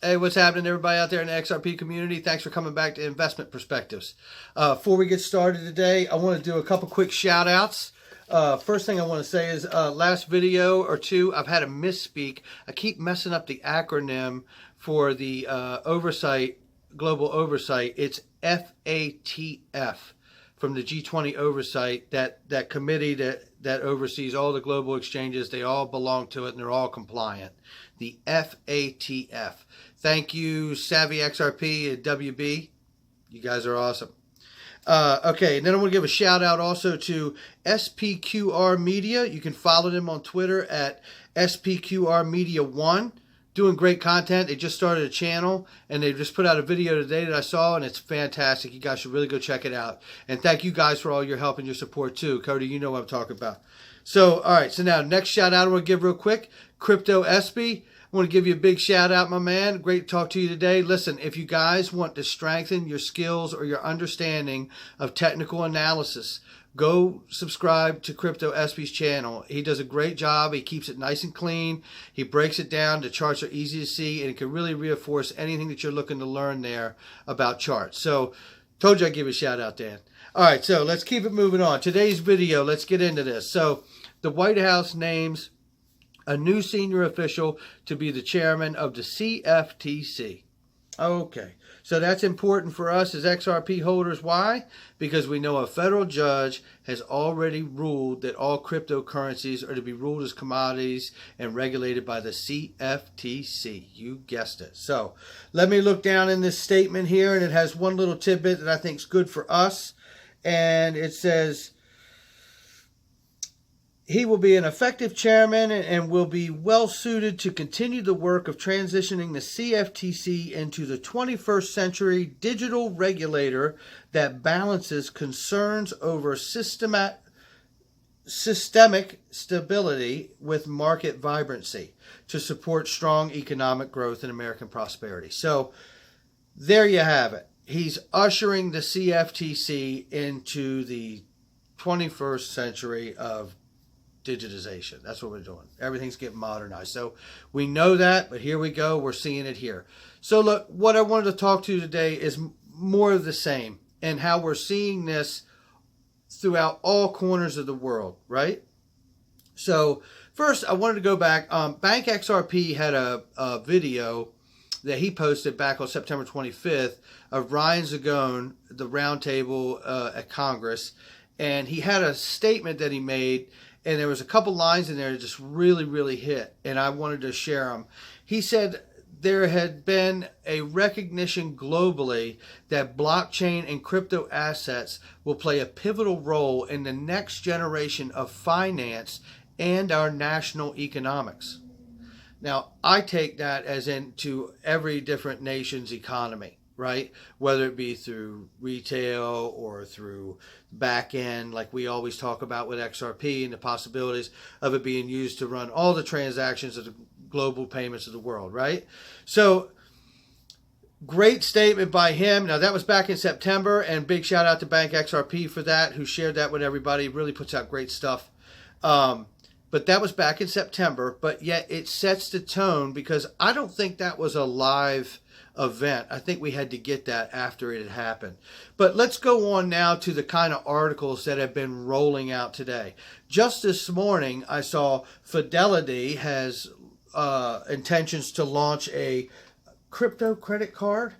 Hey, what's happening, everybody out there in the XRP community? Thanks for coming back to Investment Perspectives. Before we get started today, I want to do a couple quick shout outs. First thing I want to say is last video or two, I've had a misspeak. I keep messing up the acronym for the oversight, global oversight. It's FATF from the G20 oversight, that committee that oversees all the global exchanges. They all belong to it and they're all compliant. The FATF. Thank you, Savvy XRP and WB. You guys are awesome. Okay, and then I want to give a shout out also to SPQR Media. You can follow them on Twitter at SPQR Media 1. Doing great content. They just started a channel and they just put out a video today that I saw, and it's fantastic. You guys should really go check it out. And thank you guys for all your help and your support too. Cody, you know what I'm talking about. So, all right. So now next shout out I want to give real quick. Crypto SB. I want to give you a big shout out, my man. Great to talk to you today. Listen, if you guys want to strengthen your skills or your understanding of technical analysis, go subscribe to Crypto SB's channel. He does a great job. He keeps it nice and clean. He breaks it down. The charts are easy to see, and it can really reinforce anything that you're looking to learn there about charts. So, told you I'd give you a shout out, Dan. All right, so let's keep it moving on. Today's video, let's get into this. So, the White House names a new senior official to be the chairman of the CFTC. Okay, so that's important for us as XRP holders. Why? Because we know a federal judge has already ruled that all cryptocurrencies are to be ruled as commodities and regulated by the CFTC. You guessed it. So let me look down in this statement here, and it has one little tidbit that I think is good for us. And it says, he will be an effective chairman and will be well suited to continue the work of transitioning the CFTC into the 21st century digital regulator that balances concerns over systemic stability with market vibrancy to support strong economic growth and American prosperity. So there you have it. He's ushering the CFTC into the 21st century of digitization. That's what we're doing. Everything's getting modernized. So we know that, but here we go. We're seeing it here. So look, what I wanted to talk to you today is more of the same and how we're seeing this throughout all corners of the world, right? So first, I wanted to go back. Bank XRP had a video that he posted back on September 25th of Ryan Zagone, the roundtable at Congress. And he had a statement that he made, and there was a couple lines in there that just really, really hit, and I wanted to share them. He said there had been a recognition globally that blockchain and crypto assets will play a pivotal role in the next generation of finance and our national economics. Now, I take that as into every different nation's economy, right? Whether it be through retail or through back end, like we always talk about with XRP, and the possibilities of it being used to run all the transactions of the global payments of the world, right? So great statement by him. Now that was back in September, and big shout out to Bank XRP for that, who shared that with everybody. Really puts out great stuff. But that was back in September, but yet it sets the tone, because I don't think that was a live event. I think we had to get that after it had happened. But let's go on now to the kind of articles that have been rolling out today. Just this morning, I saw Fidelity has intentions to launch a crypto credit card.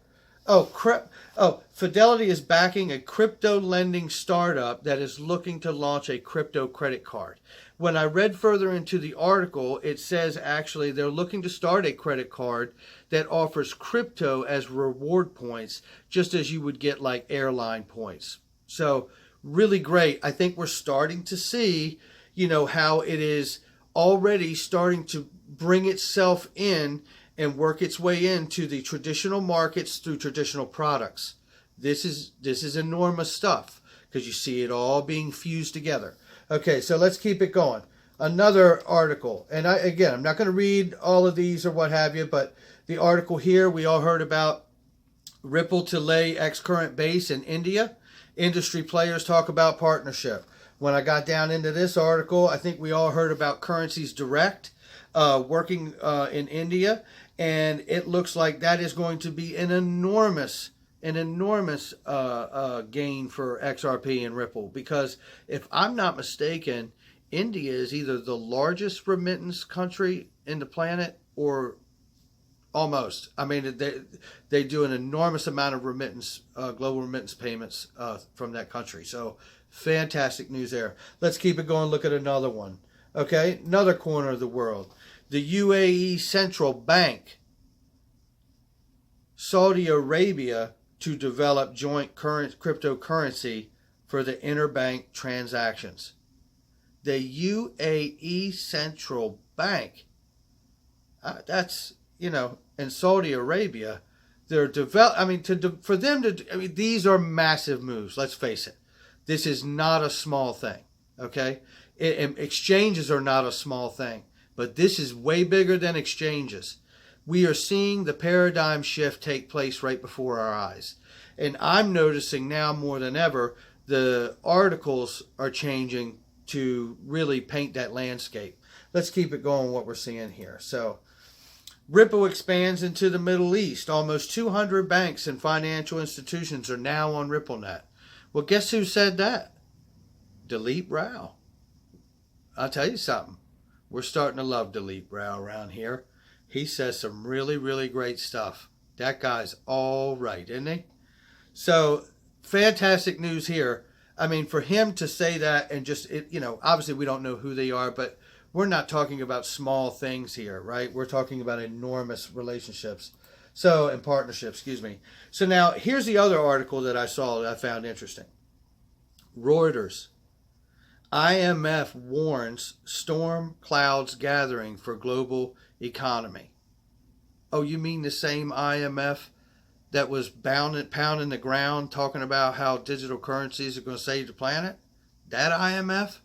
Fidelity is backing a crypto lending startup that is looking to launch a crypto credit card. When I read further into the article, it says actually they're looking to start a credit card that offers crypto as reward points, just as you would get like airline points. So really great. I think we're starting to see, how it is already starting to bring itself in and work its way into the traditional markets through traditional products. This is enormous stuff, because you see it all being fused together. Okay, so let's keep it going. Another article, and I'm not going to read all of these or what have you, but the article here, we all heard about Ripple to lay X-current base in India. Industry players talk about partnership. When I got down into this article, I think we all heard about Currencies Direct working in India. And it looks like that is going to be an enormous gain for XRP and Ripple, because if I'm not mistaken, India is either the largest remittance country in the planet or almost. I mean, they do an enormous amount of remittance, global remittance payments from that country. So fantastic news there. Let's keep it going. Look at another one. Okay, another corner of the world. The UAE Central Bank, Saudi Arabia, to develop joint cryptocurrency for the interbank transactions. The UAE Central Bank, that's, in Saudi Arabia, they're for them to, these are massive moves. Let's face it. This is not a small thing. Okay. Exchanges are not a small thing, but this is way bigger than exchanges. We are seeing the paradigm shift take place right before our eyes. And I'm noticing now more than ever, the articles are changing to really paint that landscape. Let's keep it going, what we're seeing here. So Ripple expands into the Middle East. Almost 200 banks and financial institutions are now on RippleNet. Well, guess who said that? Dileep Rao. I'll tell you something. We're starting to love Dileep Rao around here. He says some really, really great stuff. That guy's all right, isn't he? So, fantastic news here. I mean, for him to say that and just, obviously we don't know who they are, but we're not talking about small things here, right? We're talking about enormous relationships. So, and partnerships, excuse me. So now, here's the other article that I saw that I found interesting. Reuters. IMF warns storm clouds gathering for global economy. Oh, you mean the same IMF that was pounding the ground talking about how digital currencies are going to save the planet? That IMF?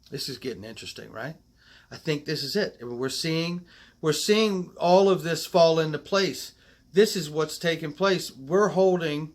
This is getting interesting, right? I think this is it. We're seeing all of this fall into place. This is what's taking place. We're holding,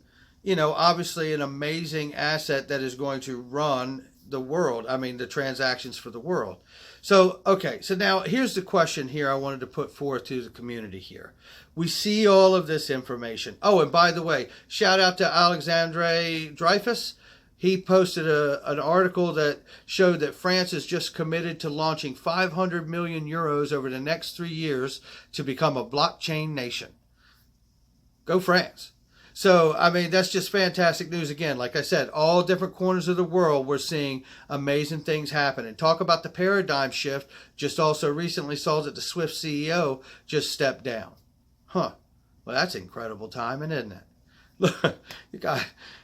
obviously an amazing asset that is going to run the world. I mean, the transactions for the world. So, okay. So now here's the question here I wanted to put forth to the community here. We see all of this information. Oh, and by the way, shout out to Alexandre Dreyfus. He posted an article that showed that France is just committed to launching 500 million euros over the next 3 years to become a blockchain nation. Go France. So, I mean, that's just fantastic news. Again, like I said, all different corners of the world, we're seeing amazing things happen. And talk about the paradigm shift. Just also recently saw that the Swift CEO just stepped down. Huh. Well, that's incredible timing, isn't it? Look, guys,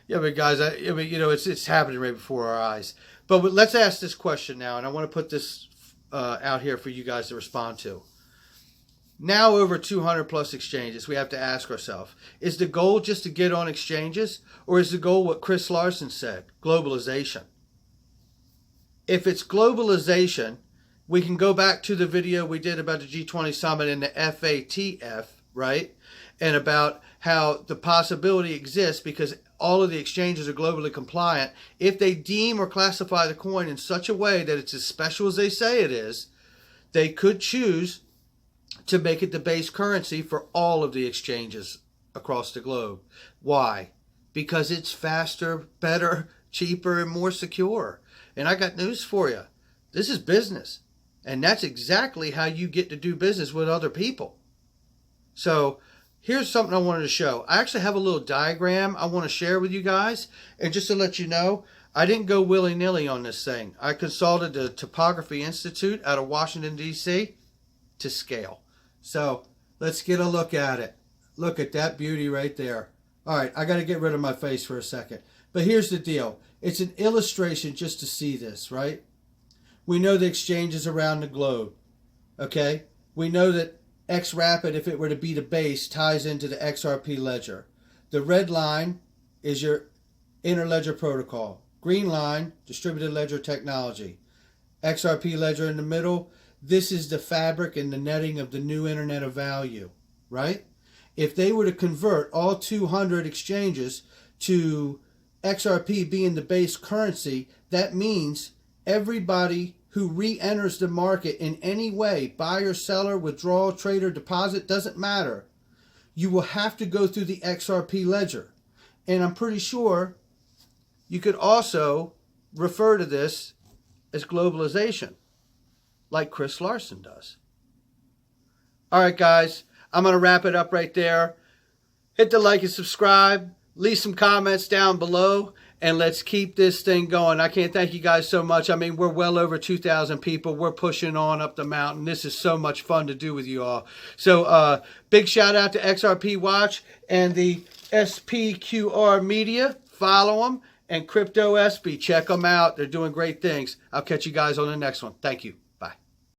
it's happening right before our eyes. But let's ask this question now, and I want to put this out here for you guys to respond to. Now over 200 plus exchanges, we have to ask ourselves, is the goal just to get on exchanges, or is the goal what Chris Larson said, globalization? If it's globalization, we can go back to the video we did about the G20 summit and the FATF, right? And about how the possibility exists because all of the exchanges are globally compliant. If they deem or classify the coin in such a way that it's as special as they say it is, they could choose to make it the base currency for all of the exchanges across the globe. Why? Because it's faster, better, cheaper, and more secure. And I got news for you. This is business. And that's exactly how you get to do business with other people. So here's something I wanted to show. I actually have a little diagram I want to share with you guys. And just to let you know, I didn't go willy-nilly on this thing. I consulted the Topography Institute out of Washington, D.C. to scale. So let's get a look at it. Look at that beauty right there. All right, I got to get rid of my face for a second. But here's the deal. It's an illustration just to see this, right? We know the exchanges around the globe, okay? We know that XRapid, if it were to be the base, ties into the XRP ledger. The red line is your interledger protocol. Green line, distributed ledger technology. XRP ledger in the middle. This is the fabric and the netting of the new Internet of Value, right? If they were to convert all 200 exchanges to XRP being the base currency, that means everybody who re-enters the market in any way, buyer, seller, withdrawal, trader, deposit, doesn't matter, you will have to go through the XRP ledger. And I'm pretty sure you could also refer to this as globalization, like Chris Larson does. All right, guys, I'm going to wrap it up right there. Hit the like and subscribe. Leave some comments down below, and let's keep this thing going. I can't thank you guys so much. I mean, we're well over 2,000 people. We're pushing on up the mountain. This is so much fun to do with you all. So big shout out to XRP Watch and the SPQR Media. Follow them. And Crypto SB. Check them out. They're doing great things. I'll catch you guys on the next one. Thank you.